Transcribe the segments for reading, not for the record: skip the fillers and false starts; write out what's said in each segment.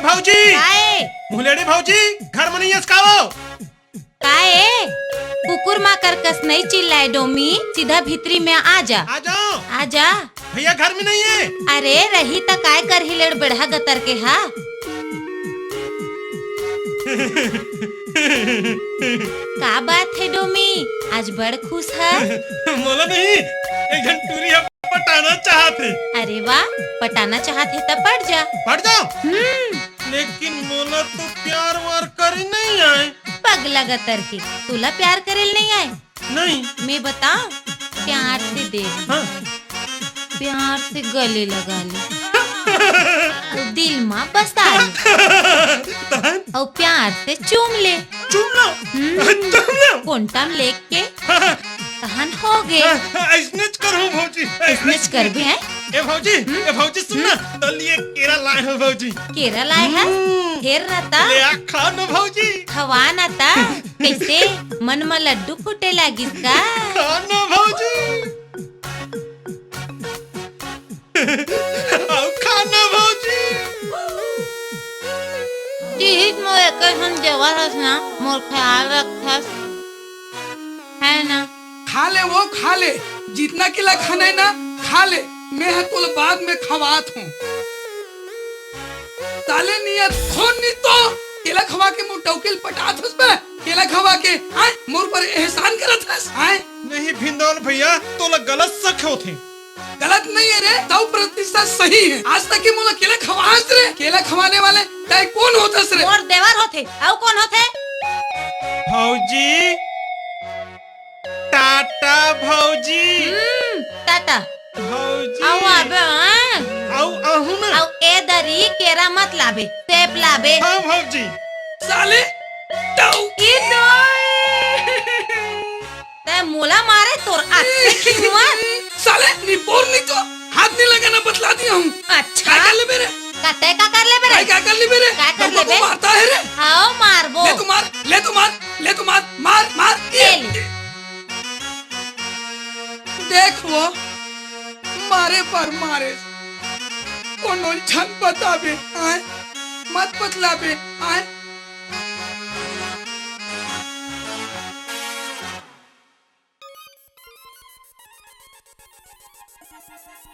भाऊजी काय मुलेडी भाऊजी घर में नहीं है इसकाओ। काय कुकुर माकर कस नहीं चिल्लाए डोमी, सीधा भीतरी में आ जा। आ जाओ। आ जा। भैया घर में नहीं है। अरे रही त काय कर हिलेड़ बढ़ा गतर के हा। का बात है डोमी, आज बड़ खुश है। मोला नहीं, एक घंटे टूरी हम पटाना चाहते। अरे वाह, पटाना चाहते तब पट जा। पट जाओ। लेकिन मोला तो प्यार वार करे नहीं आए। पगला गतर के तुला प्यार करेल नहीं आए। नहीं मैं बताऊं, प्यार से दे, हाँ। प्यार से गले लगा ले और दिल में बसा ले और प्यार से चूम ले। चूम लो। कोंटम लेके कहान हो गए। ऐसनेच करो भाऊजी। इसमें कर भी है। ए भाऊजी सुन ना, तो लिए केरा लाए हो भाऊजी। केरा लाए है, ढेर रहता ले आ खा ना भाऊजी। खवा ना ता, कैसे मन में लड्डू फूटे लागिस का। खा ना भाऊजी। आओ खा ना भाऊजी। ठीक मोए कसन जवार हस ना, मोर ख्याल रखस है ना। खा ले वो खा ले, जितना किला खाना है ना खा ले, मैं है तो बाद में खवात हूँ। ताले नियत खोन नहीं तो केला खवा के मुंह टोकिल पटात हस बे, केला खवा के आए मोर पर एहसान करत हस आए। नहीं भिंदौल भैया, तो गलत शक होते। गलत नहीं है रे, 100% सही है। आज तक की मोला केला खवास रे, केला खवाने वाले तय कौन होतस रे? और देवर होते, और कौन होते? भाऊजी टाटा भाऊजी। टाटा भाऊजी आओ आबे आओ आहू ना। आओ ए दरी केरा मत लाबे, सेब लाबे। हाँ भाऊजी। साले टाउ ई ते मोला मारे तोर आते खिनुआ। साले निपोर नहीं तो हाथ नहीं लगाना बतला दिया हूँ। अच्छा क्या कर ले मेरे? कते का कर ले बेरे? क्या कर ले मेरे? क्या कर ले बे? मारता है रे। आओ मारबो। ले तू मार, ले तू मार, ले तू मार, मार मार। ले। देख वो मारे पर मारे, कोनो छन बताबे आए, मत बतलाबे आए।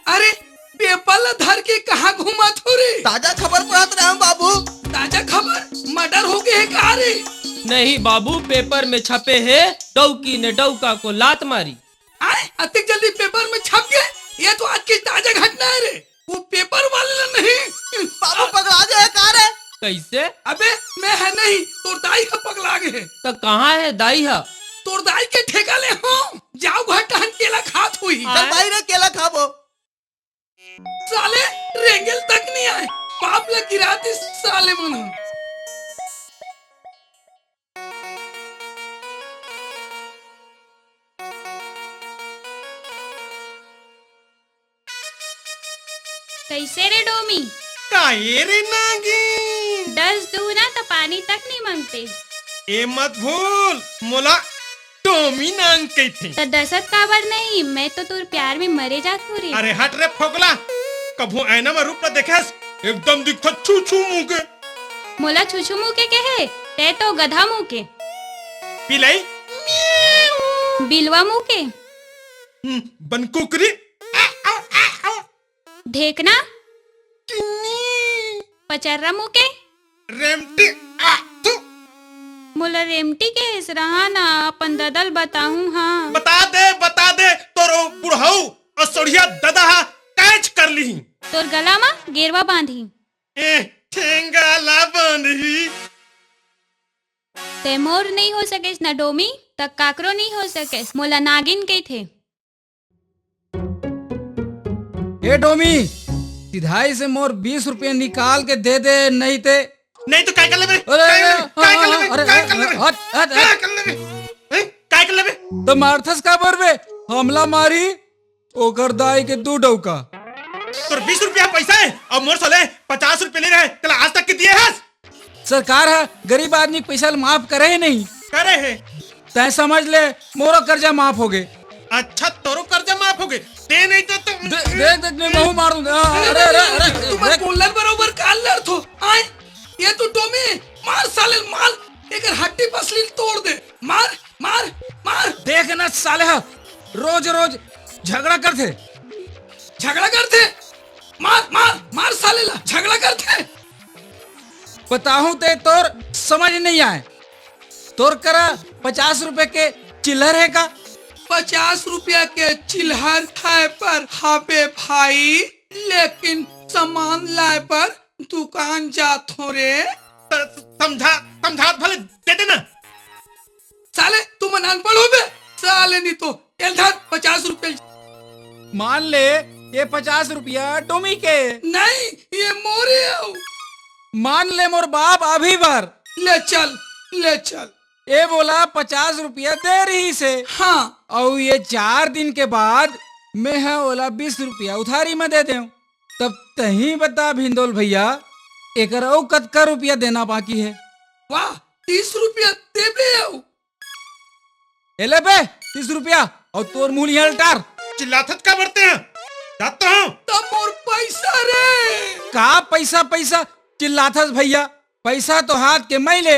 अरे पेपर धर के कहाँ घुमा थोरे? ताजा खबर पढ़त रहे हम बाबू। ताजा खबर मर्डर हो गए है का रे? नहीं बाबू, पेपर में छपे है डौकी ने डौका को लात मारी। आए अति जल्दी पेपर में छप गए, ये तो आज की ताजा घटना है रे। वो पेपर वाले नहीं। बाबू पकड़ा जाए का रे? कैसे? अबे मैं है नहीं, तोर दाई का पगला गए है। तो कहाँ है दाई है? तोर दाई के ठेका ले हो, जाओ घर टहन केला खात हुई। चल भाई रे केला खाबो। साले रेंगल तक नहीं आए, पाप लग गिराती साले मनो। कैसे रे डोमी? काये रे नागी। डस दू ना तो पानी तक नहीं मांगते। ए मत भूल, मोला टोमी नांग कही थी। तो डसत काबर नहीं, मैं तो तुर प्यार में मरे जात हूँ रे। अरे हट रे फोगला, कभू ऐना में रूप न देखेस, एकदम दिखता छू छू मुंह के। मोला छुछू मुँह के कहे, ते तो गधा मुँह के। पिलाई बिलवा मुँह के। बनकुकरी। ढेकना पचर्रा मुँह के। रेमटी मोला रेमटी के हिस रहा ना, अपन ददल बताऊं। हाँ बता दे तोरो बुढ़ाऊ और सोढ़िया ददा कैच कर ली। तोर गला में गेरवा बांधी, ठेंगाला बांधी। ते मोर नहीं हो सकेस ना डोमी, तक काकरो नहीं हो सकेस। मोला नागिन के थे। ए डोमी, सिधाई से मोर 20 रुपए निकाल के दे दे, नहीं ते नहीं तो काय कर लेबे? काय कर लेबे? तो मारथस का बरबे हमला मारी ओकर दाई के 2 डौका। तोर 20 रुपया पैसा है और मोर साले 50 रुपए ले रहे, कल आज तक के दिए है। सरकार है गरीब आदमी पैसा माफ करे ही नहीं। करे है तय समझ ले, मोरो कर्जा माफ हो गए। अच्छा तोरो कर्जा माफ हो गए, दे नहीं तो देख मैं मुंह मार दूंगा। अरे अरे अरे तुम बोलने बरोबर काल लड़ थो आए ये तू टोमी मार साले मार, एक हड्डी पसली तोड़ दे, मार मार मार। देख ना साले हा, रोज रोज झगड़ा करते। झगड़ा करते, मार मार मार साले ला, झगड़ा करते। बताऊं ते तोर समझ नहीं आए। तोर करा 50 रुपए के चिल्लर है का? 50 रुपया के चिल्हर खाए पर हाबे भाई, लेकिन सामान लाए पर दुकान जात हो रे। समझा भले दे देना। साले तू मन अनपढ़ हो बे साले, नहीं तो इधर 50 रुपए। मान ले ये 50 रुपया टोमी के, नहीं ये मोरे आओ। मान ले मोर बाप अभी बार ले चल ले चल। ये बोला 50 रुपया दे रही से। हाँ और ये 4 दिन के बाद मैं है ओला 20 रुपया उधारी में दे दूं। तब तही बता भिंदोल भैया, एक कतका रुपया देना बाकी है? वाह 30 रुपया दे बे आओ। ले बे 30 रुपया और तोर मूली हल्टार। चिल्लाथत का बढ़ते हैं, जाता हूँ। तब मोर पैसा रे। का पैसा पैसा चिल्लाथस भैया? पैसा तो हाथ के मैले,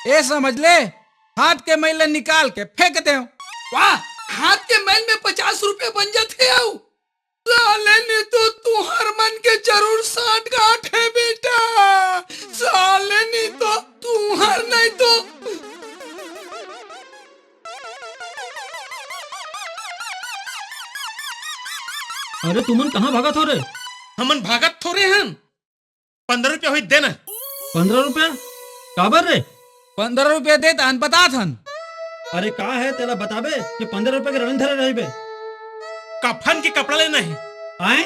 ए समझ ले, हाथ के मैले निकाल के फेंक दे। वाह हाथ के मैल में 50 रुपए बन जाते आओ। साले ने तो तू हर मन के जरूर 60 गांठ है बेटा। साले ने तो तू हर नहीं तो। अरे तुमन कहाँ भागा थो रे? हमन भागत थोड़े हैं। 15 रुपया हुई देना। 15 रुपया काबर रे? 15 रुपया दे तान बता थन। अरे का है तेला बताबे कि 15 रुपया के रण धरे रही बे? कफन की कपड़ा लेना है। आए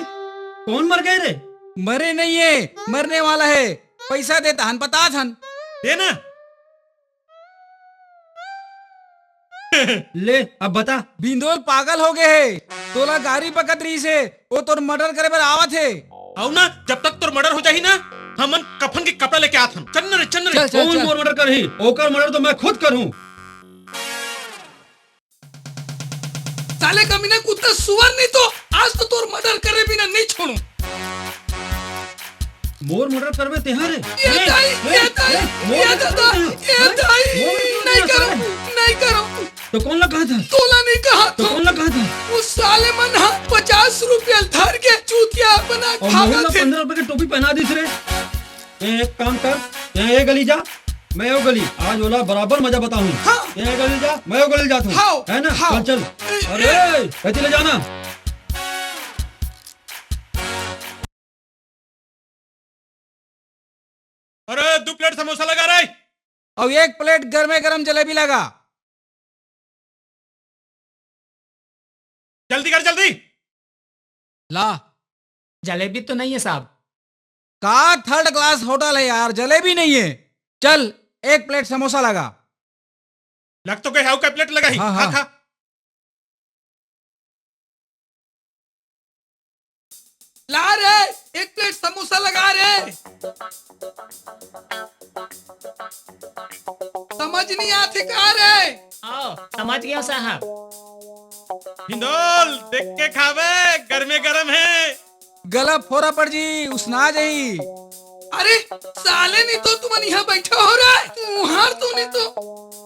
कौन मर गए रे? मरे नहीं है, मरने वाला है। पैसा दे तान बता थन। देना। ले अब बता। भिंदोल पागल हो गए है, तोला गाड़ी पकड़ रही से, वो तोर मर्डर करे पर आवत है। आओ ना, जब तक तोर मर्डर हो जाही ना, हमन कफन के कपड़ा लेके आत हम। चल रे चल रे। चल, चल, कौन चल। मोर मर्डर करही? ओकर मर्डर तो मैं खुद करूं। साले कमीने कुत्ता सुअर, नहीं तो आज तो तोर मर्डर करे बिना नहीं छोड़ू। मोर मर्डर करबे तेहा रे? ये दाई ये दाई ये दादा ये दाई। नहीं करो नहीं करो। तो कौन ला कहा था? तोला नहीं कहा तो कौन ला कहा था? उस साले मन 50 रुपया धर के चूतिया बना और भागा मोहल्ला थे। 15 रुपए की टोपी पहना दी रे। एक काम कर, यहाँ ये गली जा, मैं वो गली, आज ओला बराबर मजा बताऊं। हाँ। ये गली जा, मैं वो गली जाता हाँ। हूँ, है ना? हाँ। चल चल। अरे कैसे ले जाना? अरे 2 प्लेट समोसा लगा रहे। और 1 प्लेट गर्मे गरम जलेबी लगा। जल्दी कर जल्दी। ला जलेबी तो नहीं है साहब। का 3rd क्लास होटल है यार, जलेबी नहीं है। चल 1 प्लेट समोसा लगा। लग तो गए हाउ का प्लेट लगा ही। हाँ, खा हाँ। खा। ला रे 1 प्लेट समोसा लगा रे। समझ नहीं आती का रे? आओ समझ गया साहब। हिंदोल देख के खावे, गर्मे गरम है। गला फोरा पड़ जी, उसना जाही। अरे साले नहीं तो तुम यहाँ बैठा हो रहा है, तू हार तो नहीं तो।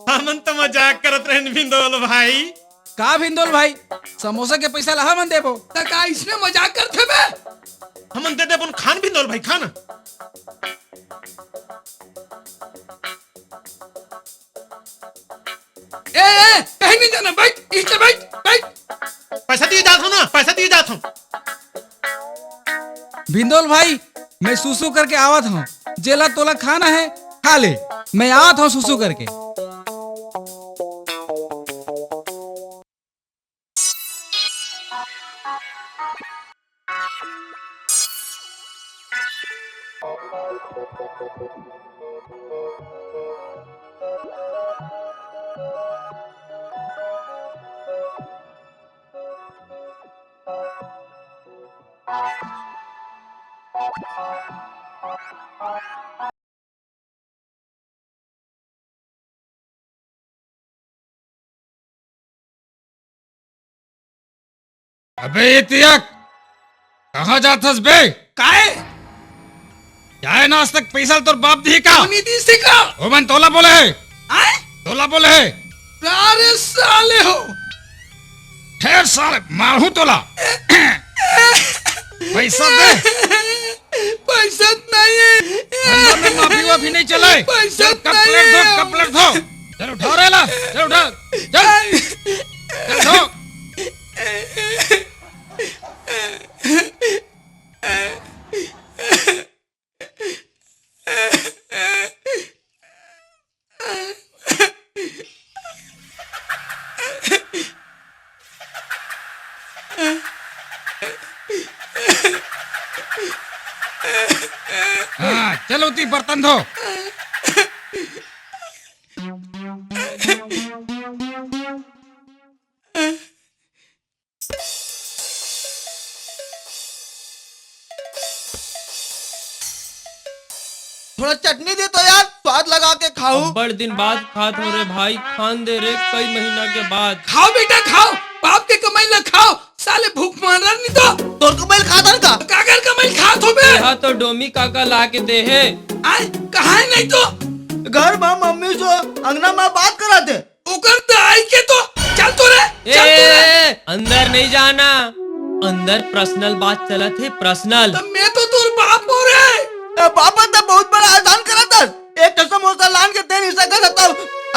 हमन तो मजाक करत रहन हिंदोल भाई। का भिंदोल भाई, समोसा के पैसा लहा मन देबो। तका इसने मजाक करते बे। हमन दे दे अपन खान हिंदोल भाई खाना। ए कहीं नहीं जाना, बैठ नीचे बैठ बैठ। पैसा दिए जात हूँ ना, पैसा दिए जात हूँ। भिंदोल भाई मैं सुसु करके आवत हूँ, जेला तोला खाना है खा ले, मैं आवत हूँ सुसु करके। अबे ये तियक, कहाँ जाथस बे? काहे? चाहे ना आज तक पैसा तोर बाप दी का नीति से का ओ मन तोला बोले है आए तोला बोले है अरे साले हो ठहर साले मारू तोला पैसा दे पैसा नहीं है धंधा में माफी वाफी नहीं चले पैसा चल नहीं है। कप प्लेट धो चल उठा रे ला चल उठा चल धो हाँ चलो उती बर्तन धो थोड़ा चटनी दे तो यार, स्वाद लगा के खाऊं। बड़ दिन बाद खात हो रे भाई, खान दे रे कई महीना के बाद। खाओ बेटा खाओ, बाप के कमाई ला खाओ, साले भूख मार रहा नहीं तो। तोर कमाई खाता का? काकर कमाई खात हो बे? यहाँ तो डोमी काका ला के दे है। आए कहाँ है नहीं तो? घर में मम्मी से अंगना में बात करा थे। उकर तो आई के तो चल तो रे, चल तो रे। अंदर नहीं जाना, अंदर पर्सनल बात चलत है, पर्सनल। तो मैं तो तोर बाप हो रे। पापा तो बहुत बड़ा आसान करा था, एक समोसा लान के दे नहीं सकता,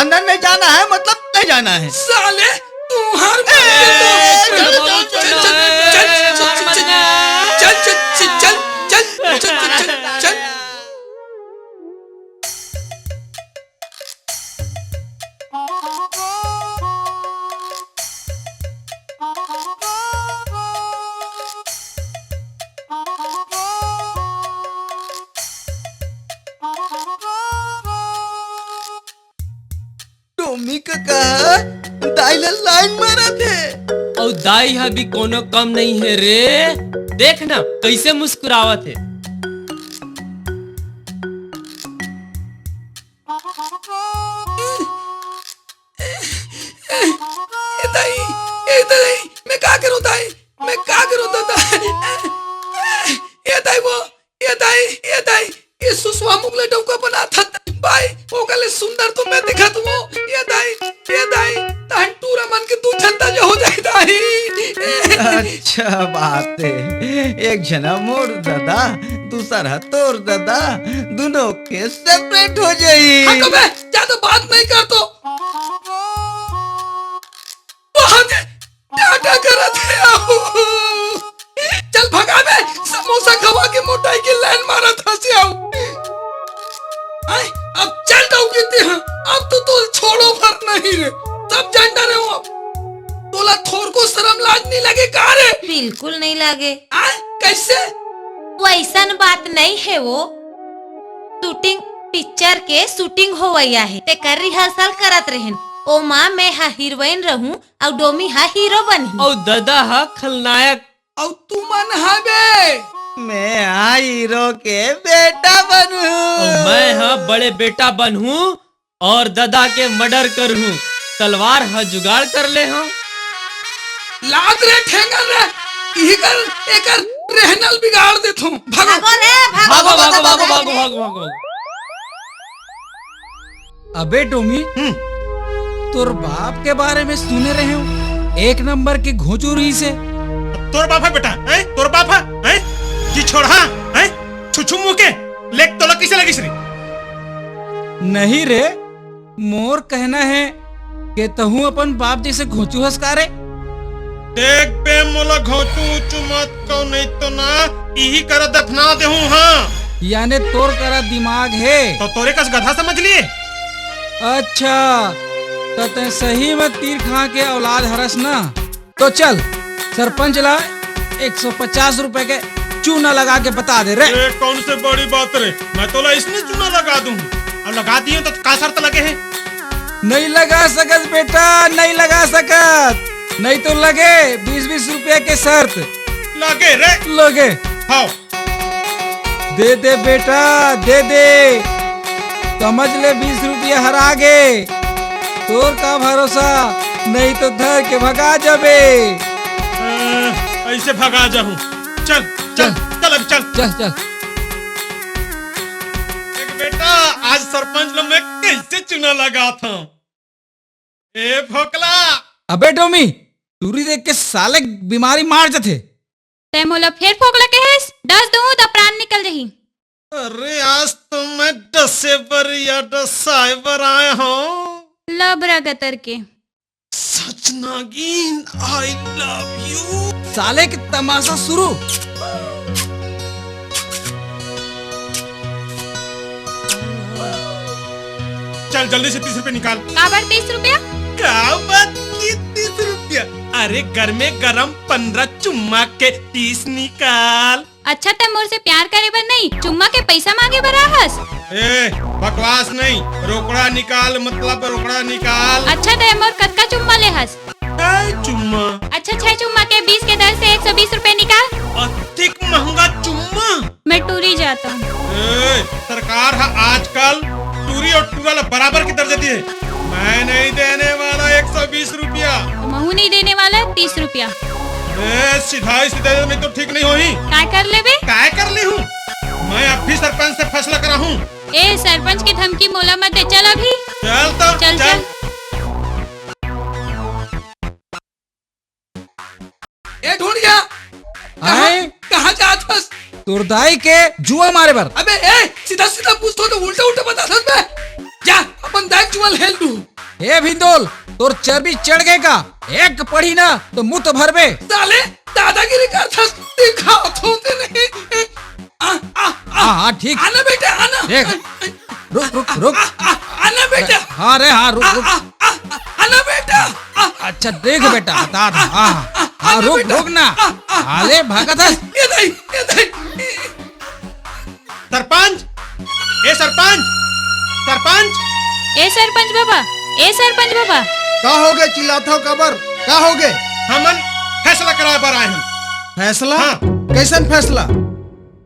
अंदर नहीं जाना है मतलब नहीं जाना है। साले तू हर चल टोमी काका दाइला लाइन मारा थे। और दाई अभी कोनो कम नहीं है रे, देख ना कैसे मुस्कुरावत है। मैं क्या करूं दाई, मैं क्या करूं दाई ये सुसवा मुगले डौका बना था भाई, वो कले सुंदर तो मैं दिखा तू ये दाई तान टूरा मन के तू झंडा जो हो जाए दाई। अच्छा बात है, एक जना मोर दादा दूसरा तोर दादा, दोनों के सेपरेट हो जाई। हाँ बे ज्यादा बात नहीं कर तो टाटा करा थे। चल भगा बे, समोसा खवा के मोटाई की लाइन मारा था से आओ। अब चल डौकी हैं, अब तो छोड़ो भर नहीं रे, सब जानता रहे हो। तोला थोर को शर्म लाज नहीं लगे का रे? बिल्कुल नहीं लगे। कैसे? वैसन बात नहीं है, वो शूटिंग पिक्चर के शूटिंग हो गया है, ते कर रिहर्सल करत रहन। ओ माँ मैं हा हीरोइन रहूं और डोमी हा हीरो बनी। और दादा हा खलनायक। और तू मन हा बे? मैं हीरो के बेटा बनूं। और मैं हाँ बड़े बेटा बनूं और दादा के मर्डर करूं, तलवार हा जुगाड़ कर ले हूँ। लाद रे ठेंगल रे, यही कर एकर रहनल बिगाड़ दे तू। भागो रे भागो। अबे टोमी, तोर बाप के बारे में सुने रहे हो, एक नंबर की घोचुरी से। तोर बाप है बेटा, हैं? तोर बाप है? जी छोड़ा हैं? छुछू मुंह के लेक तो किसे लगी श्री? नहीं रे, मोर कहना है कि तहु अपन बाप जैसे घोचू हसकारे। देख बे मोला घोचू मत को, नहीं तो ना यही कर दफना दे हूँ। हाँ यानी तोर करा दिमाग है तो तोरे कस गधा समझ लिए। अच्छा तो ते सही में तीर खां के औलाद हरस ना। तो चल सरपंच ला 150 रुपए के चूना लगा के बता दे रे। ये कौन से बड़ी बात रे, मैं तो इसमें चूना लगा दूं। अब लगा दिए तो का शर्त लगे है? नहीं लगा सकत बेटा, नहीं लगा सकत, नहीं तो लगे 20-20 रुपए के शर्त लगे रे। लगे हाँ दे बेटा दे, समझ ले 20 रुपया हरा गे, तोर का भरोसा, नहीं तो धर के भगा जाबे। ऐसे भगा जाऊं? चल चल चल अब चल। चल आज सरपंच लोग में कैसे चुना लगा था। ए भोकला, अबे डोमी टूरी देख के साले बीमारी मार जाते। ते मोला फिर फोकला के हेस डस दूं तो प्राण निकल रही। अरे आज तो मैं डसे बर या डसाए बर आया हूँ। लबरा गतर के सच नागिन, आई लव यू। साले की तमाशा शुरू। चल जल्दी से 30 रुपए निकाल। काबर 30 रुपया? क्या बात की 30 रुपया? अरे घर में गरम 15 चुम्मा के 30 निकाल। अच्छा ते मोर से प्यार करे बर नहीं चुम्मा के पैसा मांगे बर आहस। ए बकवास नहीं, रोकड़ा निकाल, मतलब रोकड़ा निकाल। अच्छा ते मोर कतका चुम्मा ले हस? चुम्मा? अच्छा 6 चुम्मा के 20 के दर से 120 रुपए निकाल। अधिक महंगा चुम्मा? मैं टूरी जाता हूँ। सरकार है आजकल टूरी और टूरा बराबर की दर्जा दी है। मैं नहीं देने वाला 120 रुपया। महू नहीं देने वाला 30 रुपया। सीधा सीधे में तो ठीक नहीं होई। काय कर ले बे? काय कर ली हूँ? मैं अब भी सरपंच से फैसला करा हूँ। ए सरपंच की धमकी मोला मत दे, चल अभी। चल तो चल चल। ए ढूंढिया कहाँ जात हस? तुरदाई के जुआ मारे बर। अबे ए सीधा सीधा पूछ तो उल्टा उल्टा बता सक बे। जा अपन दाग जुआल हेल दू। ए भिंदोल तोर चर्बी चढ़ गए का? एक पढ़ी ना तो मुंह तो भरबे। साले दादागिरी करथस, दिखा थोते नहीं। हाँ ठीक। आना बेटा आना। देख रुक रुक रुक। आना बेटा। हाँ रे हाँ रुक रुक। आना बेटा। अच्छा देख बेटा बता था। हाँ रुक रुक ना। हाले भागत हस। ये नहीं। सरपंच, ए सरपंच, सरपंच। ए सरपंच बाबा, ए सरपंच बाबा। का हो गए चिल्लाता हो कबर? का हो गए? हमन फैसला कराए बर आए हम। फैसला? हाँ। कैसन फैसला?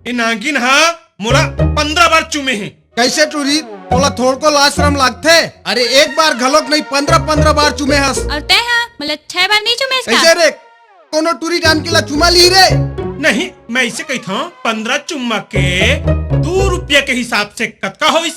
ये नागिन हा मोला 15 बार चुमे हैं। कैसे टूरी तोला थोड़ को लाज शरम लागथे? अरे एक बार घलोक नहीं 15 बार चुमे हस। और ते हाँ मतलब 6 बार नहीं चुमे इसका? कैसे रे कोनो टूरी डान के ला चुमा ली रे? नहीं, मैं इसे कही था 15 चुम्मा के 2 रुपया के हिसाब से कतका होइस।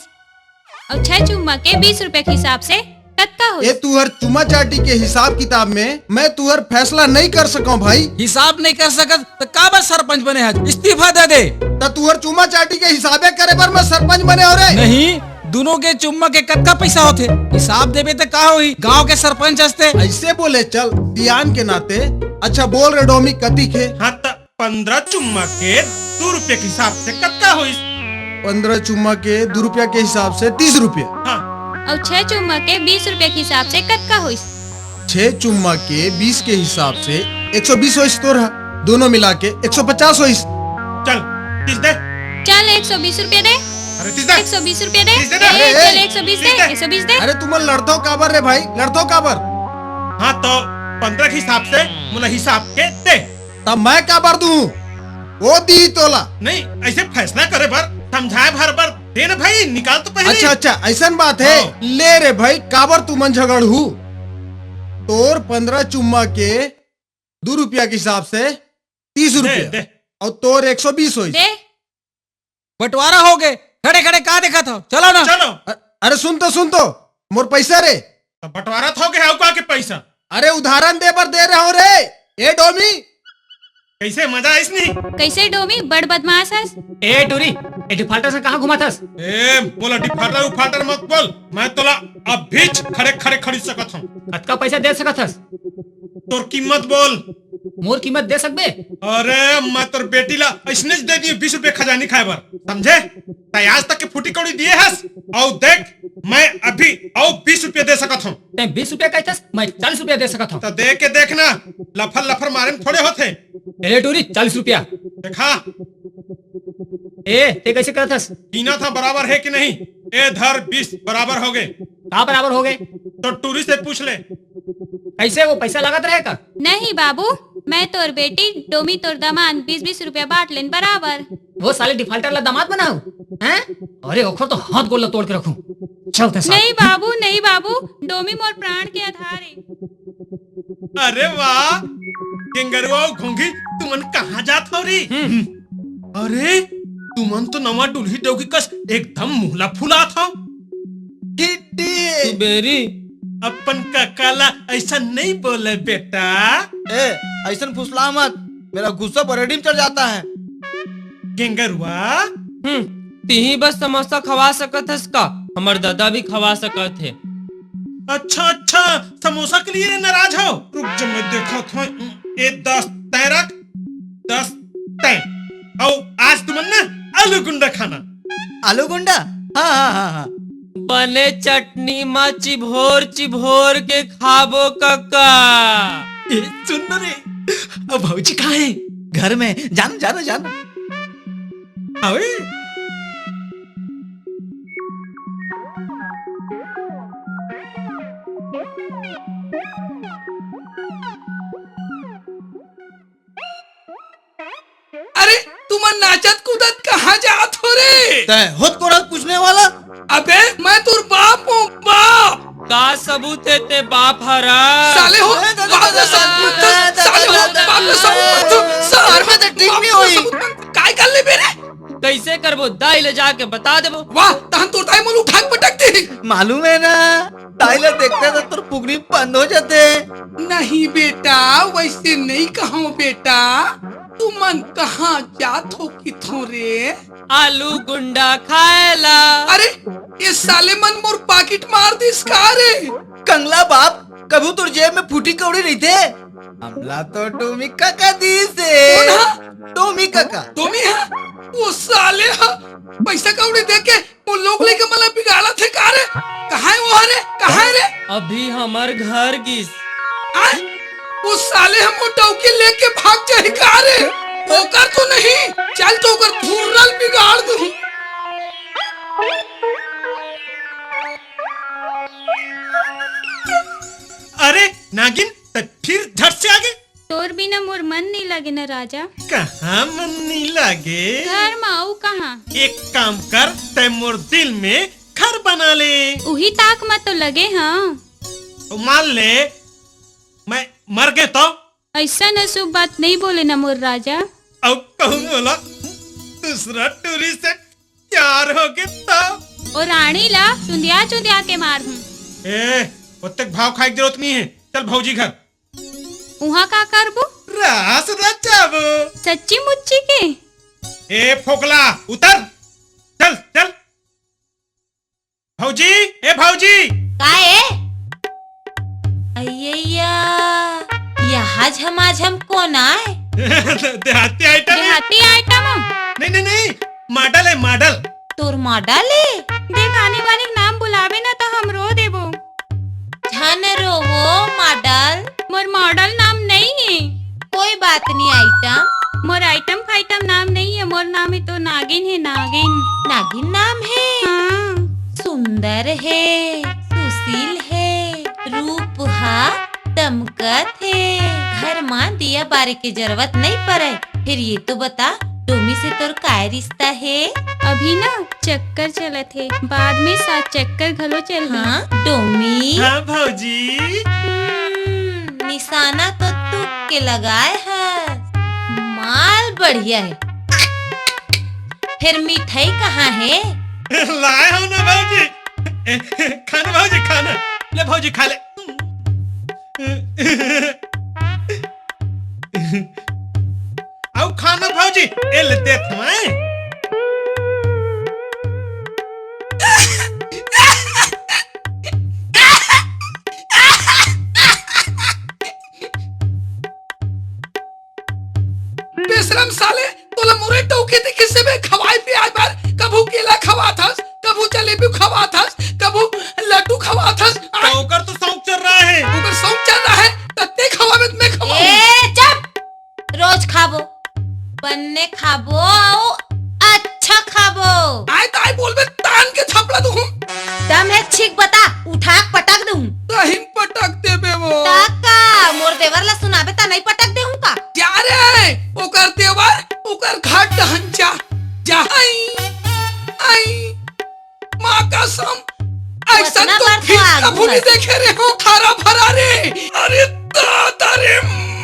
और 6 चुम्मा के 20 रुपए के हिसाब से कतका हो? ये तुहर चुमा चाटी के हिसाब किताब में मैं तुहर फैसला नहीं कर सका भाई। हिसाब नहीं कर सकत तो का बस सरपंच बने हज? इस्तीफा दे दे। तो तुहर चुमा चाटी के हिसाबे करे बर मैं सरपंच बने हो रे? नहीं, दोनों के चुम्मा के कतका पैसा होते? हिसाब देवे तो का होई? गांव के सरपंच हस्ते। ऐसे बोले चल दियान के नाते। अच्छा बोल रे डोमी कती के? हाँ तो 15 चुम्मा के 2 रुपया के हिसाब से कतका होइस। 15 चुम्मा के 2 रुपया के हिसाब से 30 रुपया। हाँ। और 6 चुम्मा के 20 रुपए के हिसाब से कतका होइस? 6 चुम्मा के 20 के हिसाब से 120 होइस तोर। दोनों मिला के 150 होइस। चल 30 दे। चल 120 रुपए दे। अरे 30 दे। 120 रुपए दे। 30 दे। ए, चल 120 दे। 120 दे। अरे तुम लड़तो काबर रे भाई? लड़तो काबर? हाँ तो 15 के हिसाब से मुला हिसाब के दे। तब मैं काबर दूं? वो दी तोला। नहीं, ऐसे फैसला करे भर, समझाए भर भर देना भाई, निकाल तो पहले। अच्छा ऐसा बात है। ले रे भाई काबर तू मन झगड़ हूँ? तोर 15 चुम्मा के 2 रुपया के हिसाब से 30 रुपया और तोर 120 होइस। दे। बंटवारा हो गए। खड़े खड़े का देखा था? चलो ना। चलो। अरे सुन तो मोर पैसा रे। तो बंटवारा था के का के पैसा। अरे उदाहरण दे बर दे रहा हूँ रे। ए डोमी कैसे मजा आइस नहीं? कैसे डोमी बड़ बदमाश हस? ए टूरी, ए डिफाल्टर से कहाँ घुमाथस? ए बोला डिफाल्टर उफाल्टर मत बोल। मैं तोला अब भी खड़े खड़े खरीद सकत हूँ। कतका पैसा दे सकथस? तोर कीमत बोल। मोर कीमत दे सकबे? अरे मैं तोर बेटी ला ऐसने दे दिए 20 रुपए खजानी खाए बर, समझे? आज तक के फूटी कौड़ी दिए हस। और देख मैं अभी और 20 रुपए दे सकत हूँ। ते 20 रुपया कहथस, मैं 40 रुपया दे सकत हूँ। तो दे के देखना, लफर लफर मारे में थोड़े होते। ए टूरी 40 रुपया। देखा ए ते कैसे करथस? कीना था बराबर है कि नहीं? ए धर 20 बराबर हो गए। का बराबर हो गए? तो टूरी से पूछ ले। कैसे वो पैसा लागत रहेगा? नहीं बाबू, मैं तोर बेटी डोमी तोर दामाद 20-20 रुपया बांट लेन बराबर। वो साले डिफाल्टर ला दामाद बनाओ हैं? अरे ओखर तो हाथ गोल ला तोड़ के रखूं। चलते साथ। नहीं बाबू, डोमी मोर प्राण के आधार है। अरे वाह केंगरुआ घोंगी, तुमन कहाँ जात हो री? अरे तुमन तो नवा डुलही डोगी कस एकदम मुहला फुला था। हिड्डी बेरी अपन काकाला ऐसा नहीं बोले बेटा। ए ऐसन फुसला मत, मेरा गुस्सा बरेडी में चढ़ जाता है। गेंगरुआ तीही बस समोसा खवा सकत हस का, हमर दादा भी खवा सकत है। अच्छा समोसा के लिए नाराज हो? रुक जा मैं देखा था। ये 10 तय रख, 10 तय। और आज तुमन ना आलू गुंडा खाना। आलू गुंडा? हाँ। बने चटनी मा चिभोर चिभोर के खाबो कक्का। ए सुन न रे, अब भौजी कहाँ है? घर में। जाना। आवे अरे तुम नाचत कूदत कहाँ जात हो रे? तय होत को रात पूछने वाला। अबे मैं तुर बाप हूँ, बाप। का सबूत है ते बाप हरा? साले हो बाप का सबूत, साले हो बाप का सबूत, सार में तो ठीक नहीं हुई। काय कर ले बेरे? कैसे करबो? दाई ले जाके बता देबो। वाह तहन तो दाई मोल उठा के पटक दे। मालूम है ना, टाइलर देखते तो तुर पुगड़ी बंद हो जाते। नहीं बेटा, वैसे नहीं कहो बेटा। तुमन कहाँ जात हो किथों रे? आलू गुंडा खाएला। अरे ये साले मन मोर पाकिट मार दिस का रे? कंगला बाप, कभू तुर जेब में फूटी कौड़ी नहीं थे। हमला तो टोमी काका दी से। टोमी काका। टोमी है? वो साले हा पैसा कौड़ी दे के वो लोग लेके मला बिगाड़ा थे का रे? कहाँ है वो रे? कहाँ है रे? अभी हमार घर गिस। वो साले हम टौकी लेके भाग जाए का रे? ओकर तो नहीं, चल तो ओकर फुर्रल बिगाड़ दूं। अरे नागिन, फिर झट से आगे। तोर बिना मोर मन नहीं लगे न राजा। कहाँ मन नहीं लगे? घर में आऊ कहाँ? एक काम कर, तय मोर दिल में घर बना ले। उही ताक में तो लगे। हाँ मान ले मैं मर गए तो? ऐसा न शुभ बात नहीं बोले न मोर राजा। अब कहूँ बोला दूसरा टूरी से प्यार हो गया तो? और रानी ला चुंदिया के मार हूँ। ए उतक भाव खाए की जरूरत नहीं है। चल भौजी घर। उहाँ का करबो? रास रचाबो। सच्ची मुच्ची के? ए फोकला उतर, चल चल। भौजी, ए भौजी। काए? अय्या यहाँ झमाझम कौन आए? देहाती आइटम है। देहाती आइटम? नहीं मॉडल है मॉडल। तोर मॉडल है? देख आने वाले नाम बुलावे ना तो हम रो देबो। झन रोवो मॉडल। मोर मॉडल नाम नहीं है। कोई बात नहीं आइटम। मोर आइटम फाइटम नाम नहीं है। मोर नाम है तो नागिन है। नागिन। नागिन नाम है? हाँ। सुंदर है, सुशील है, रूप हा दमकत है। घर मां दिया बारे की जरूरत नहीं पड़े। फिर ये तो बता, डोमी से तोर काय रिश्ता है? अभी ना चक्कर चलत है, बाद में 7 चक्कर घलो चल। हाँ डोमी। हाँ भौजी। निशाना तो तुक के लगाए है। माल बढ़िया है। फिर मिठाई कहाँ है? लाए हो ना भौजी। खाना भौजी खाना। ले भौजी खा ले। आओ खाना भौजी। ए ले दे तुम्हें। बेशरम साले, तोला मुरे टौके थे किसे में खवाई पे आए बार। कभू केला खवा था, कभू जलेबी खवा था, कभू लड्डू खवा था। ओकर तो शौक चल रहा है। ओकर शौक चल रहा है, तत्ते खवावे मैं खवाऊं। ए चुप। रोज खाबो, बन्ने खाबो आओ अच्छा खाबो। आए ताई बोल में तान के थपड़ा दूं। दम है ठीक बता, उठा पटक दूं। तहिम पटक देबे वो। ताका मोर देवर ला सुनाबे ता नहीं पटक देहूं का? क्या रे? ओकर देवर, ओकर घाट दहन जा। आई माँ कसम, ऐसा उतना तो बार तो फिर आगू कभी नहीं है। देखे रे हो। थारा भरा रे। अरे दादा रे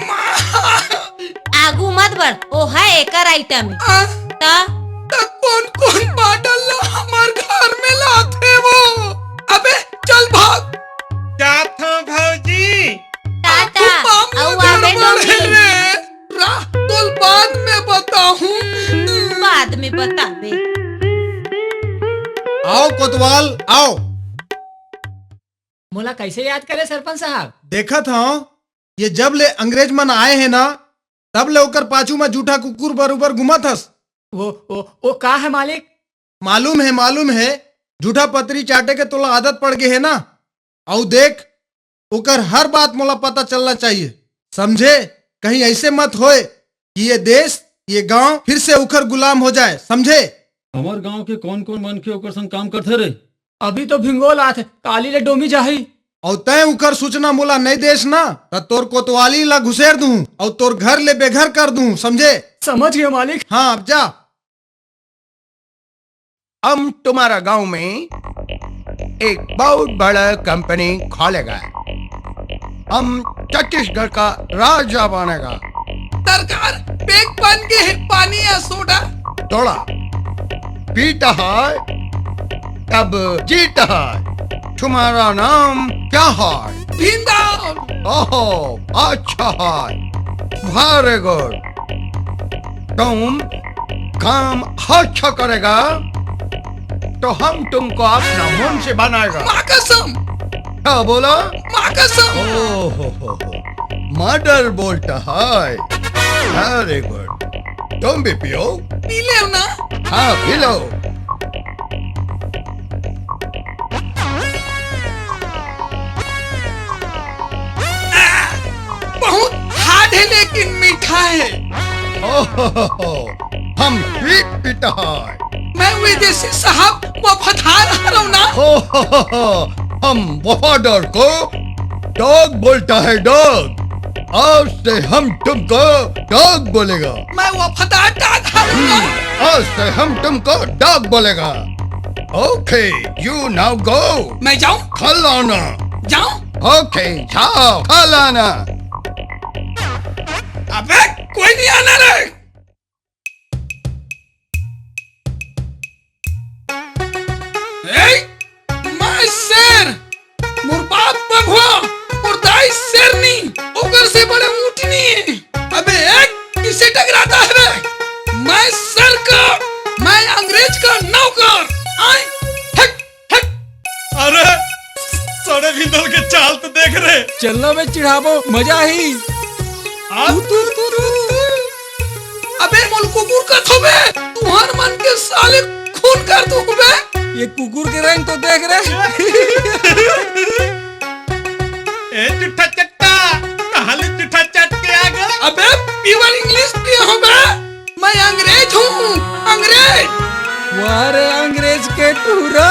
माँ। आगू मत बढ़, ओ है एकर आइटम है। ता तक को में बतावे। आओ कोतवाल आओ। मोला कैसे याद करे सरपंच साहब? देखा था ये जब ले अंग्रेज मन आए हैं ना तब ले ओकर पाछू में जूठा कुकुर बरोबर घुमा थस। वो का है मालिक? मालूम है जूठा पतरी चाटे के तोला आदत पड़ गई है ना। औ देख ओकर हर बात मोला पता चलना चाहिए, समझे? कहीं ऐसे मत होए कि ये देश ये गांव फिर से उखर गुलाम हो जाए, समझे? हमार गांव के कौन कौन मन के ओकर संग काम करते रे? अभी तो भिंगोल आत काली ले डोमी जाही और तय उखर सूचना मोला नहीं देस ना तो तोर कोतवाली ला घुसेर दूं और तोर घर ले बेघर कर दूं, समझे? समझ गए मालिक। हाँ अब जा। हम तुम्हारा गांव में एक बहुत बड़ा कंपनी खोलेगा। हम छत्तीसगढ़ का राजा बनेगा। सरकार पेक बन के है पानी या सोडा? थोड़ा पीता है तब जीता है। तुम्हारा नाम क्या है? भिंडाल। ओहो अच्छा है, वेरी गुड। तुम काम अच्छा करेगा तो हम तुमको अपना मन से बनाएगा। माँ कसम। क्या बोला? माँ कसम। ओहो मर्डर बोलता है, वेरी गुड। तुम भी पियो। पी ले ना। हाँ पी लो। बहुत हार्ड है लेकिन मीठा है। ओहो हम स्वीट पीता है। मैं विदेशी साहब वफादार हूँ ना। ओहो हम वफादार को डॉग बोलता है, डॉग। आज से हम तुमको डॉग बोलेगा। मैं वफादार डॉग हूँ ना। आज से हम तुमको डॉग बोलेगा। Okay you now go. मैं जाऊँ? खिलाना। जाऊँ? ओके जाओ खिलाना। अबे कोई नहीं आना रे। मैं शेर मोर बाप बभुआ और दाई शेरनी ओकर से बड़े ऊँटनी है। अबे एक किसे टकराता है बे? मैं सर का, मैं अंग्रेज का नौकर। आए हट हट। अरे साढ़े भिंडल के चाल तो देख रहे। चलना बे चिढ़ाबो मजा ही। अबे मोल कुकुर का थोबे तुहार मन के साले खून कर दूं बे। ये कुकुर के रंग तो देख रहे। ए चिट्ठा चट्टा कहाँ ले चिट्ठा चट के आ गया? अबे प्योर इंग्लिश पिया हो बे। मैं अंग्रेज हूँ, अंग्रेज। वाह रे अंग्रेज के टूरा।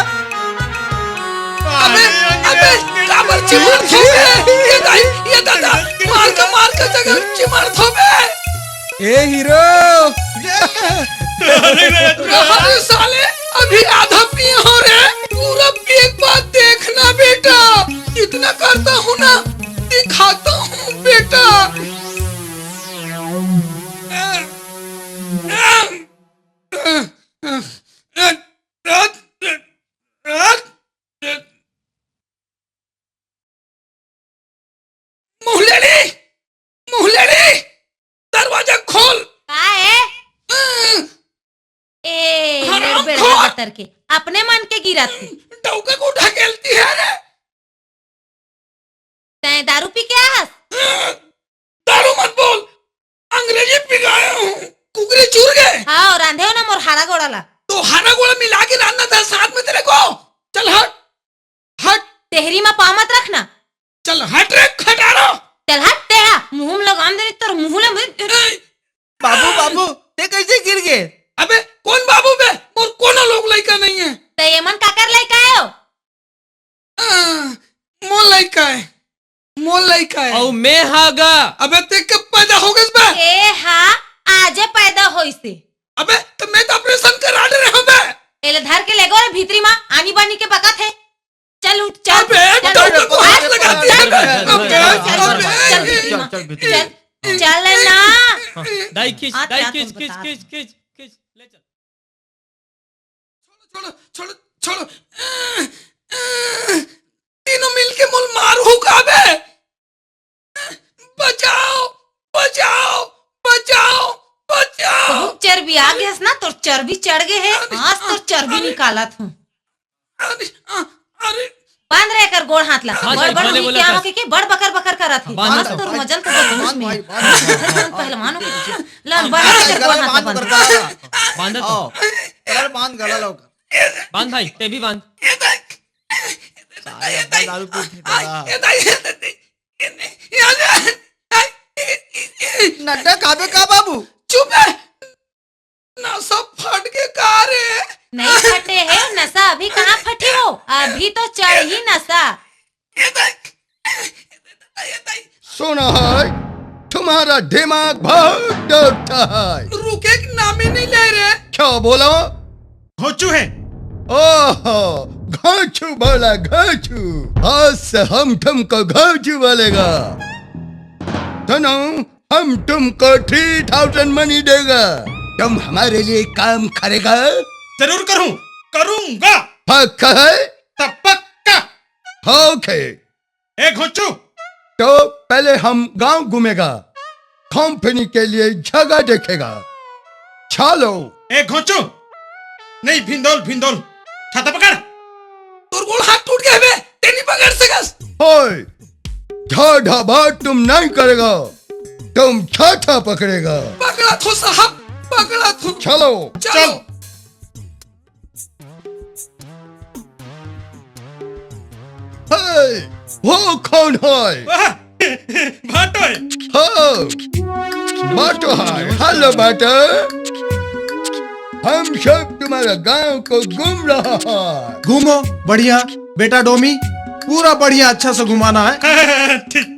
अबे अबे काबर चिमर थोबे। ये दादा मार का जगह चिमर थोबे। ए हीरो। अरे साले अभी आधा पिए हो रे। पूरा एक बात देखना बेटा, इतना करता हूँ ना दिखाता हूँ बेटा। मुहलेड़ी दरवाजा खोल। का है? ए हराम बेड़ा खोर। बतर के अपने मन के गिरा थी। डौका को ढकेलती है रे। तै दारू पी के आस? दारू मत बोल, अंग्रेजी पिघाया हूँ। कुकरी चूर गए। हाँ और आंधे हो ना मोर हारा गोड़ाला। तो हारा गोड़ा मिला के लाना था साथ में तेरे को। चल हट हट। तेहरी में पाँव मत रखना। चल हट रे खटारो। चल हट तेरा मुंह में लगाम दे तोर मुंह ले। बाबू बाबू ते कैसे गिर गए? अबे कौन बाबू बे? मोर कोनो लोग लइका नहीं है। ते ये मन काकर लइका आयो? मोर लइका है, मोर लइका है। औ मैं हागा। अबे ते कब पैदा हो गइस बे? ए हाँ आजे पैदा होइसे। अबे तो मैं तो ऑपरेशन करा दे रहा हूँ बे। एले धर के लेगो रे भीतरी माँ आनी बानी के बकत है। चल उठ चल। अबे डॉक्टर को हाथ लगाती है बे। चल ना। दाई खींच हाँ, दाई क्या खींच तुम खींच बता खींच खींच खींच ले चल। छोड़ो छोड़ो छोड़ो। तीनों मिलके मुल मारू का बे। बचाओ बचाओ बचाओ बचाओ। बहुत चर्बी पिया गैस ना तो चर्बी चढ़ गए है। आज तो चर्बी निकालत हूँ। अरे बांध रहे कर गोड़ हाथ ला। हाँ, बड़ बड़ बोले, हुई बोले, क्या बस। हो के बड़ बकर बकर करत है। बांध आज दो। तो मजल तो बदतमीज में पहलवानों के लन बड़ के गोड़ हाथ बंद। बांध तो बांध गला लोग बांध भाई, ते भी बांध। दारू नड्डा काबे का बाबू चुप है ना, सब फट के का रे। नहीं फटे है नशा। अभी कहाँ फटी हो, अभी तो चढ़ ही नशा। सुना है, तुम्हारा दिमाग बहुत डरता है। रुके के नाम ही नहीं ले रहे। क्या बोला? घोचू है। ओहो, घोचू बोला, घोचू। आज से हम तुमको घोचू बोलेगा। सुनो, हम तुमको 3000 मनी देगा। तुम हमारे लिए काम करेगा? जरूर करूंगा। पक्का है? तब पक्का। ओके। ए घोचू, तो पहले हम गांव घूमेगा, कंपनी के लिए जगह देखेगा। चलो। ए घोचू, नहीं भिंदोल छाता पकड़। तोर गोड़ हाथ टूट गए बे, ते नहीं पकड़ सकस। ओए, ज़्यादा बात तुम नहीं करेगा, तुम छाता पकड़ेगा। पकड़ा थो साहब, पकड़ा थो। चलो। चलो। हे, वो कौन है? भाटो है। हाँ, बाटो है। हेलो बाटो, हम सब तुम्हारा गांव को घूम रहा है। घूमो, बढ़िया बेटा डोमी, पूरा बढ़िया अच्छा से घुमाना है। ठीक।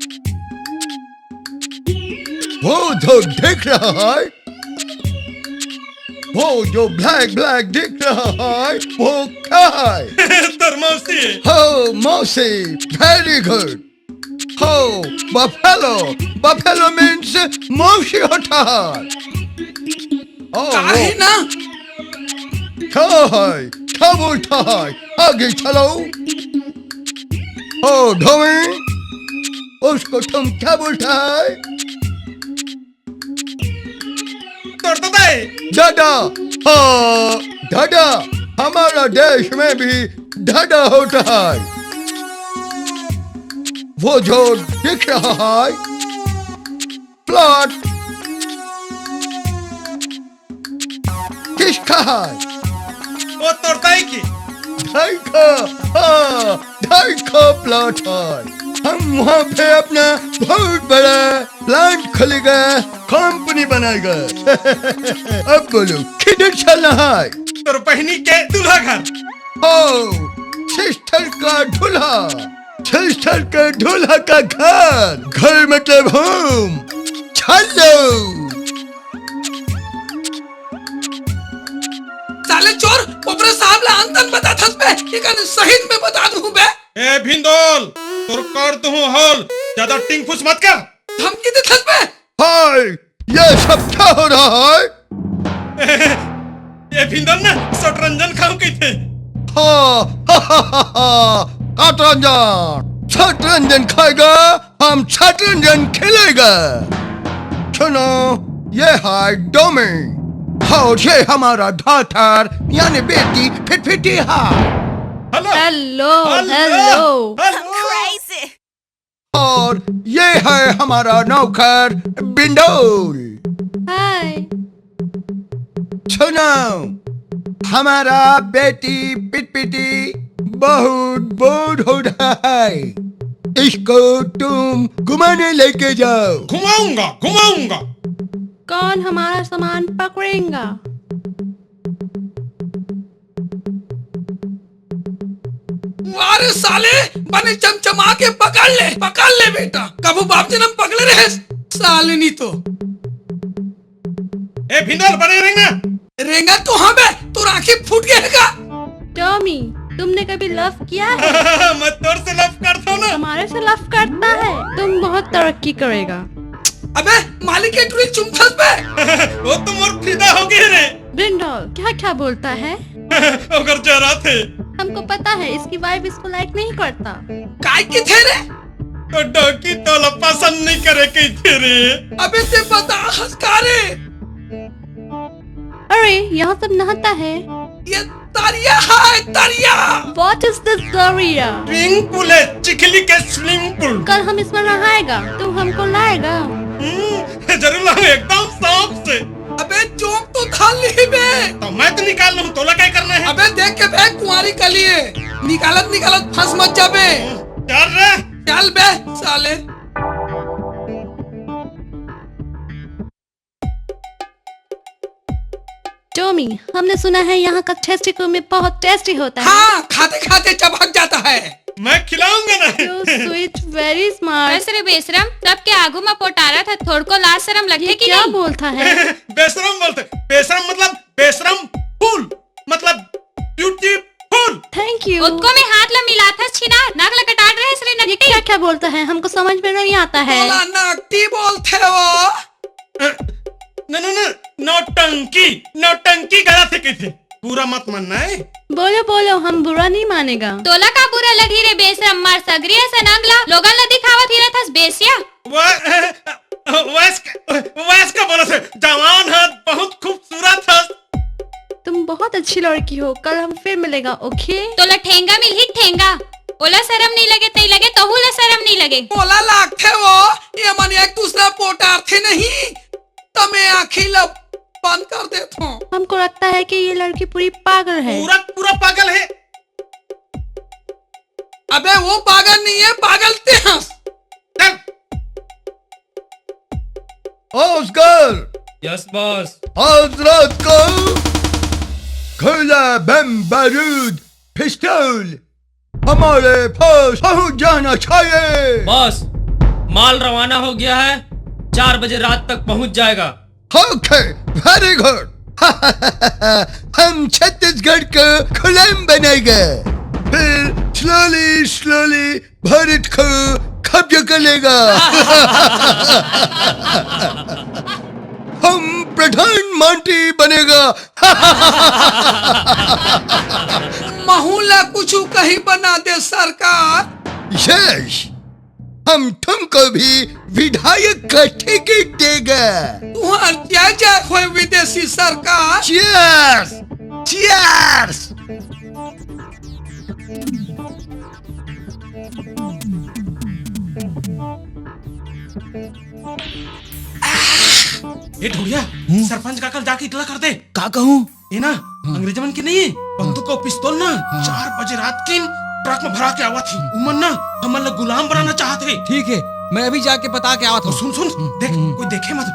वो जो दिख रहा है, वो जो ब्लैक दिख रहा है, वो क्या है? तरमौसी है। हो मौसी, वेरी गुड। हो बफेलो मीन्स मौसी होता है। काहे ना? क्या है? क्या बोलता है? आगे चलो। ओ ढोमी, उसको तुम क्या बोलता है? दादा। हाँ, दादा। हमारा देश में भी दादा होता है। वो जो दिख रहा है प्लॉट किसका है? वो तोड़ताई की। ढाई का प्लॉट है। हम वहाँ पे अपना बहुत बड़ा प्लांट खोलेगा, कंपनी बनाएगा। अब बोलो किधर चलना है? तोर बहनी के दूल्हा घर। सिस्टर का दूल्हा, सिस्टर का दूल्हा का घर मतलब होम। चलो। साले चोर, ओपरे साहब ला अंतन बता थस बे, ये कन शहीद में बता दूं बे। ए भिंदोल, तोर कर तू हॉल, ज्यादा टिंग फुस मत कर। धमकी दे थस बे। हाय, ये सब क्या हो रहा है? ये भिंदोल ना शतरंजन खाऊं की थे। शतरंजन खाएगा, हम शतरंजन खेलेगा। सुनो, ये है डोमी, और ये हमारा धातर यानी बेटी फिटफिटी है। हेलो और ये है हमारा नौकर बिंडोल। हाय। सुनो, हमारा बेटी पिटपिटी बहुत बोर हो रहा है, इसको तुम घुमाने लेके जाओ। घुमाऊंगा। कौन हमारा सामान पकड़ेगा? वारे साले, बने चमचमा के पकड़ ले बेटा। कबू बाप जन्म पकड़े रहे साले नहीं तो। ए भिंदोल बने रेंगा तो हाँ बे, तो राखी फूट गएगा। टॉमी, तुमने कभी लव किया है? मैं तोर से लव करता हूँ ना। हमारे से लव करता है, तुम बहुत तरक्की करेगा। अबे मालिक के टुरी चुमथस बे। वो तुम और फिदा हो गए रे। ब्रिंडोल क्या क्या बोलता है? अगर जरा थे। हमको पता है इसकी वाइफ इसको लाइक नहीं करता। काय की थे रे? तो डॉकी तो पसंद नहीं करे की थे रे। अबे ते बता हंसकारे। अरे यहाँ सब नहाता है। ये दरिया है, दरिया। What is this दरिया? स्विमिंग पूल है, चिखली के स्विमिंग पूल। कल हम इसमें नहाएगा, तू हमको लाएगा। जरूर लाऊं, एकदम शौक से। अबे जोक तो खाल ली बे। तो मैं तो निकाल लूं, तोला क्या करना है? अबे देख के बे कुंवारी कलिए, निकालत फंस मत जाबे। चल रे, चल बे साले। टॉमी, हमने सुना है यहाँ का टेस्टी कुरमे बहुत टेस्टी होता है। हाँ, खाते खाते चबक जाता है। मैं खिलाऊंगा ना। So sweet, very smart। बस रे बेशरम, तब के आगू में पोटारा था, थोड़ को लाज शरम लगे कि क्या नहीं? बोलता है? बेशरम बोलते, बेशरम मतलब बेशरम फूल, मतलब ब्यूटीफुल। Thank you. उसको में हाथ ला मिला था छिना, नाक लकटाट रहे सरे ये नकटी। क्या क्या बोलता है, हमको समझ में नहीं आता है। बोला नकटी बोलते वो। नौटंकी गला थे कैसे? पूरा मत मानना है। बोलो बोलो, हम बुरा नहीं मानेगा। तोला का बुरा लगी रे बेशरम, मार सगरिया से नंगला लोगन ला दिखावत ही रहथस बेसिया। वैस का बोला से जवान है, बहुत खूबसूरत है। तुम बहुत अच्छी लड़की हो, कल हम फिर मिलेगा, ओके? तोला ठेंगा मिल ही ठेंगा, ओला शरम नहीं लगे तई लगे, तहुला शरम नहीं लगे। बोला लागथे वो, ये मन एक दूसरा पोटार थे नहीं, तमे आँखी लब बंद कर देता हूँ। हमको लगता है कि ये लड़की पूरी पागल है। पूरा पागल है। अबे वो पागल नहीं है, पागल ते हंस। Oscar, yes boss. आज रात को खुला बम बारूद पिस्तौल हमारे पास पहुंच जाना चाहिए। बॉस, माल रवाना हो गया है, 4 बजे रात तक पहुंच जाएगा। Okay, very good. हम छत्तीसगढ़ को गुलाम बनाएंगे, फिर स्लोली भारत को कब्जा कर लेगा। हम प्रधानमंत्री बनेगा। महूला कुछ कहीं बना दे सरकार। यस, हम तुमको भी विधायक का टिकट देगा। तुम्हार क्या कोई विदेशी सरकार। Cheers, cheers. ये ढोलिया, सरपंच का कल जाके इतला कर दे। का कहूँ? ये ना अंग्रेजमन की नहीं, बंदूक और पिस्तौल ना 4 बजे रात की ट्रक में भरा के आवा थी। उमन ना हमन ला गुलाम बनाना चाहते। ठीक है, मैं अभी जाके पता के आवत हूँ। सुन देख, कोई देखे मत।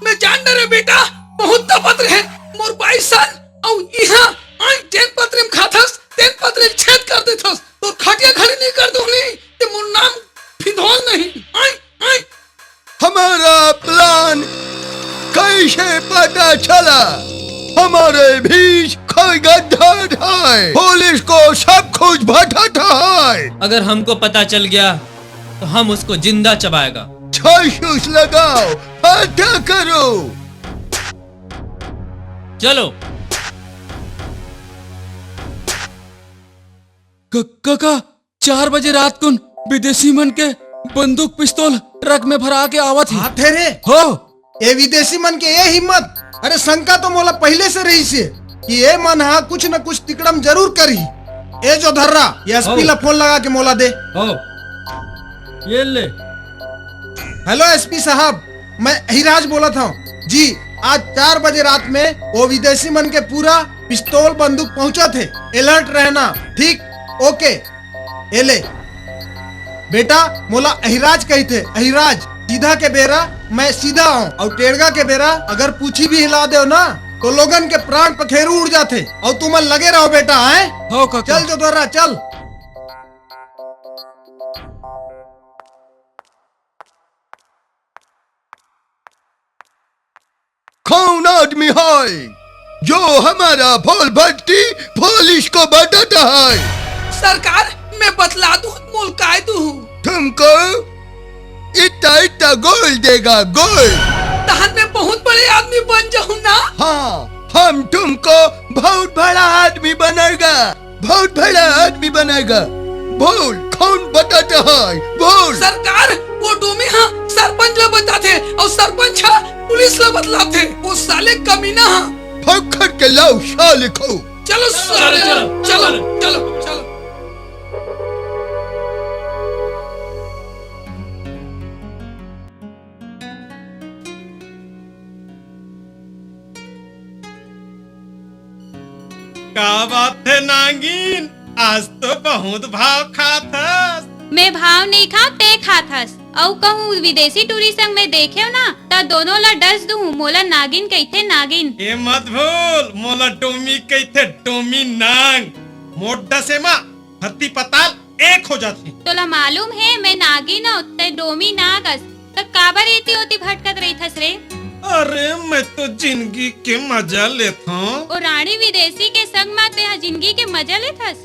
मैं जान डरे बेटा, बहुत तपत रहे मोर 22 साल और यहाँ आई 10 पत्र में खाथस, 10 पत्र छेद कर देथस, तो खटिया खड़ी नहीं कर दूंगी, ते मोर नाम फिधौल नहीं। आई हमारा प्लान कैसे पता चला? हमारे बीच कोई गड्ढा है, पुलिस को सब कुछ बताता है। अगर हमको पता चल गया तो हम उसको जिंदा चबाएगा। जासूस लगाओ, पता करो। चलो। काका, 4 बजे रात को विदेशी मन के बंदूक पिस्तौल ट्रक में भरा के आवा थी। हाँ थे रे हो, ये विदेशी मन के ये हिम्मत। अरे शंका तो मोला पहले से रही से कि ये मन हा कुछ न कुछ तिकड़म जरूर करी। ये जो धर्रा, ये एसपी ला फोन लगा के मोला दे। हो, ये ले। हेलो एसपी साहब, मैं हिराज बोला था जी। आज 4 बजे रात में वो विदेशी मन के पूरा पिस्तौल बंदूक पहुंचा थे। अलर्ट रहना, ठीक? ओके। ये ले बेटा, मोला अहिराज कही थे। अहिराज सीधा के बेरा मैं सीधा हूँ, और टेढ़गा के बेरा अगर पूछी भी हिला दो ना तो लोगन के प्राण पखेरु उड़ जाते। और तुम लगे रहो बेटा, है? हो काका। चल जो दोरा, चल। कौन आदमी है जो हमारा भोल भट्टी पुलिस को बताता है? सरकार, मैं बतला दूं, मुल्काए दूं। तुमको इतना गोल देगा, गोल। तहन में बहुत बड़े आदमी बन जाऊं ना। हाँ, हम तुमको बहुत बड़ा आदमी बनाएगा, बहुत बड़ा आदमी बनाएगा। बोल कौन बताता है, बोल। सरकार वो डोमी हाँ सरपंच ला बताते और सरपंच हाँ पुलिस ला बतलाते। वो साले कमीना हाँ। पकड़ के लाओ साले को। चलो साले चलो चलो चलो चलो। क्या बात है नागिन, आज तो बहुत भाव खाथस। मैं भाव नहीं खाओ ते खाथस। औ कहूँ विदेशी टूरिस्ट संग में देखे ना ता दोनों ला डस दूँ। मोला नागिन कहते नागिन। ये मत भूल मोला डोमी कहते डोमी नांग। मोट डसे माँ धरती पताल एक हो जाती। तोला मालूम है मैं नागिन हूँ ते डोमी नागस। तो काबर इतनी होती भटकत रही थस रे? अरे मैं तो जिंदगी के मजा लेता हूँ। और रानी विदेशी के संग में ते जिंदगी के मजा लेथस?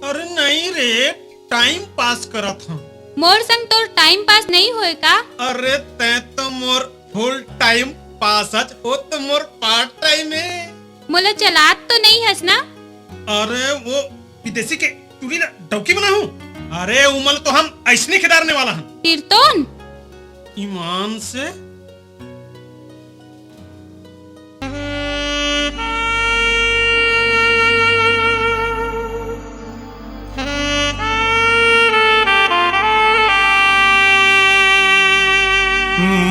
अरे नहीं रे, टाइम पास करत हूँ। मोर संग तो टाइम पास नहीं होए का? अरे तै तो मोर फुल टाइम पास वो तो मोर पार्ट टाइम है। मोला चलात तो नहीं हस ना? अरे वो विदेशी के टूरी डौकी बना हूँ। अरे उमल तो हम ऐसने खिदारने वाला हैं। तीर्थोन ईमान से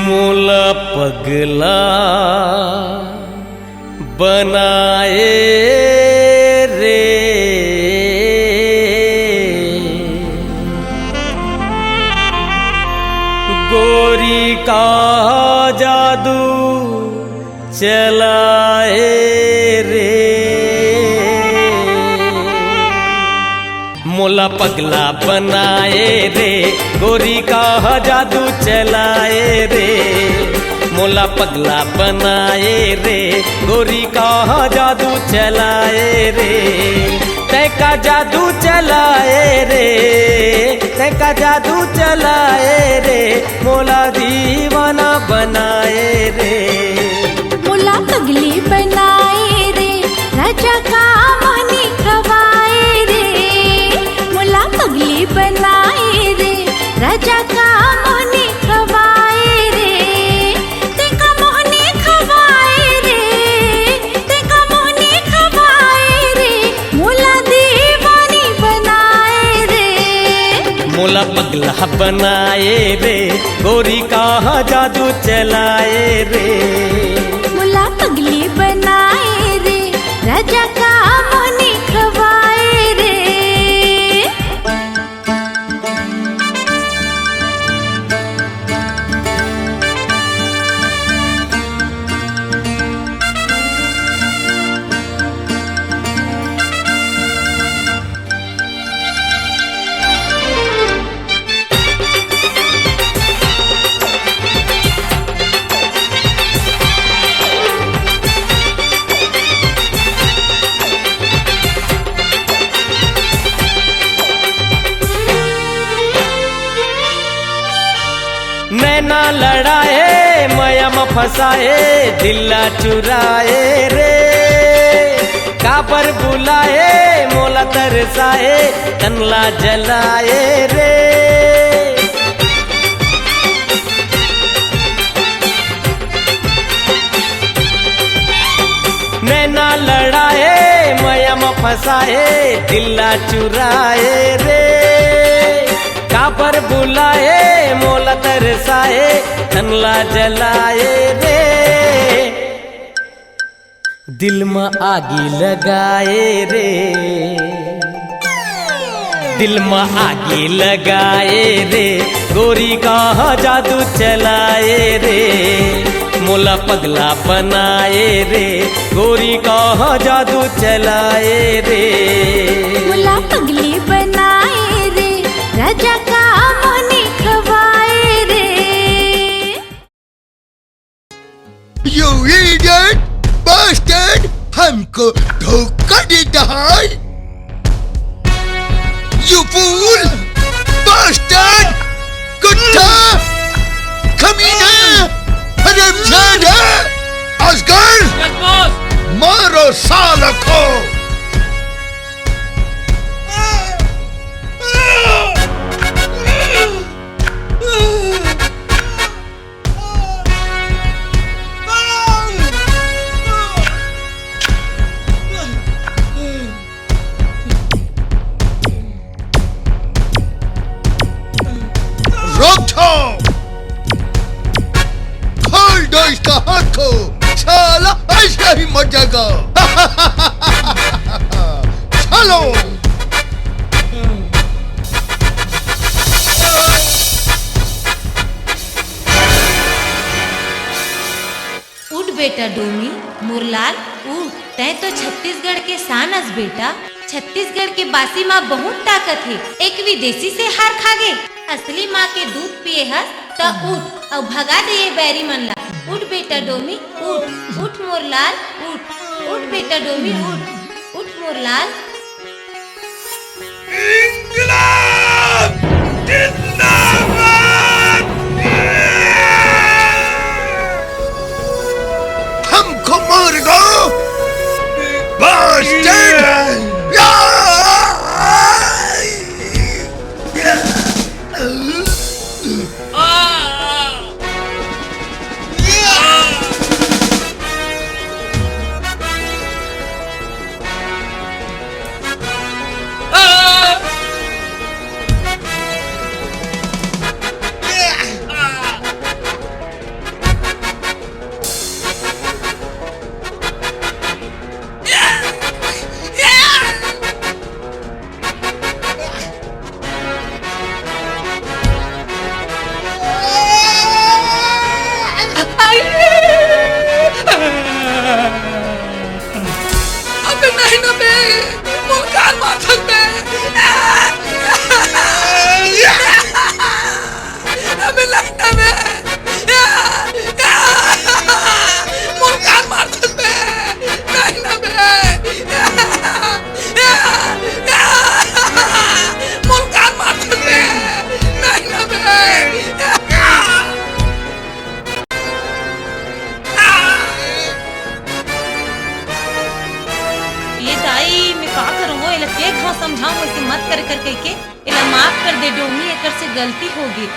मोला पगला बनाए रे, गोरी का जादू चलाए रे। मोला पगला बनाए रे, गोरी का जादू चलाए रे। मोला पगला बनाए रे, गोरी का जादू चलाए रे। तैका जादू चलाए रे, तैका जादू चलाए रे। मोला दीवाना बनाए रे। मोला पगली बनाए रे, राजा का मानी खवाए रे। मोला पगली बनाए रे, राजा का मोहनी खवाए रे। तेका मोहनी खवाए रे, तेका मोहनी खवाए रे। मोला दीवानी बनाए रे। मोला पगला बनाए रे, गोरी का जादू चलाए रे। मोला पगली बनाए रे, राजा का मोहनी खवाए रे। नैना लड़ाए माया में फंसाए, दिल्ला चुराए रे। काबर बुलाए मोला तरसाए, तनला जलाए रे। नैना लड़ाए माया में फंसाए, दिल्ला चुराए रे। काबर बुलाए मोला तरसाए, तनला जलाए रे। दिल में आगी लगाए रे, दिल में आगी लगाए रे। गोरी का जादू चलाए रे, मोला पगला बनाए रे। गोरी का जादू चलाए रे। मोला पगली बनाए रे, राजा का मोहनी खवाए रे। You idiot! Bastard! हमको धोखा देता है। You fool! Bastard! कुत्ता! कमीना! हरामजादा! असगर! मारो साला को। रोक जाओ, खोल दो इसका हाथ को, साला ऐसा ही मर जाएगा। चलो। उठ बेटा डोमी, मुरलाल उठ। तय तो छत्तीसगढ़ के सानस बेटा। छत्तीसगढ़ के बासी माँ बहुत ताकत है। एक विदेशी से हार खा गे, असली माँ के दूध पिए हस तो उठ और भगा दे ये बैरी मन ला। उठ बेटा डोमी उठ, उठ मुरलाल उठ, उठ बेटा डोमी उठ, उठ मुरलाल। इंकलाब जिंदाबाद। हमको मार दो, बास्टर्ड। अबे नहीं ना बे, मुल्कार मार सकते। अबे नहीं ना बे, मुल्कार मार सकते। नहीं ना बे, मुल्कार मार सकते। नहीं ना बे। ये दाई मैं का करूँ वो इला के घाव समझाऊँ, ऐसे मत कर कर के इला माफ कर दे डोमी, एकर से गलती होगी।